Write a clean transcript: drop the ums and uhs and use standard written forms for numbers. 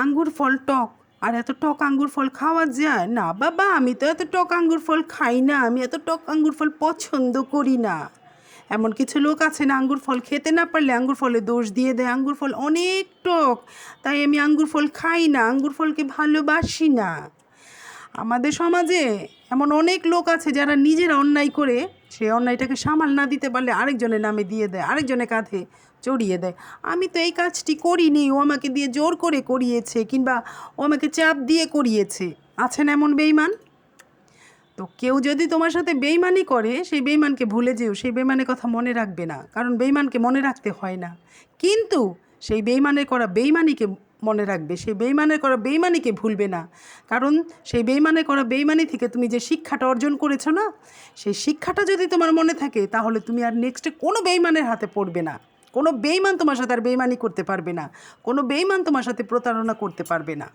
আঙ্গুর ফল টক, আর এত টক আঙ্গুর ফল খাওয়া যায় না বাবা, আমি তো এত টক আঙ্গুর ফল খাই না, আমি এত টক আঙ্গুর ফল পছন্দ করি না। এমন কিছু লোক আছে না, আঙ্গুর ফল খেতে না পারলে আঙ্গুর ফলে দোষ দিয়ে দেয়, আঙ্গুর ফল অনেক টক, তাই আমি আঙ্গুর ফল খাই না, আঙ্গুর ফলকে ভালোবাসি না। আমাদের সমাজে এমন অনেক লোক আছে যারা নিজেরা অন্যায় করে সেই অন্যায়টাকে সামাল না দিতে পারলে আরেকজনের নামে দিয়ে দেয়, আরেকজনের কাঁধে চড়িয়ে দেয়। আমি তো এই কাজটি করিনি, ও আমাকে দিয়ে জোর করে করিয়েছে, কিংবা ও আমাকে চাপ দিয়ে করিয়েছে। আছেন এমন বেইমান? তো কেউ যদি তোমার সাথে বেইমানি করে, সেই বেইমানকে ভুলে যেও, সেই বেইমানের কথা মনে রাখবে না, কারণ বেইমানকে মনে রাখতে হয় না। কিন্তু সেই বেইমানের করা বেইমানিকে মনে রাখবে, সেই বেইমানের করা বেইমানিকে ভুলবে না, কারণ সেই বেইমানের করা বেইমানি থেকে তুমি যে শিক্ষাটা অর্জন করেছো না, সেই শিক্ষাটা যদি তোমার মনে থাকে, তাহলে তুমি আর নেক্সটে কোনো বেইমানের হাতে পড়বে না। কোনো বেইমান তোমার সাথে আর বেইমানি করতে পারবে না, কোনো বেইমান তোমার সাথে প্রতারণা করতে পারবে না।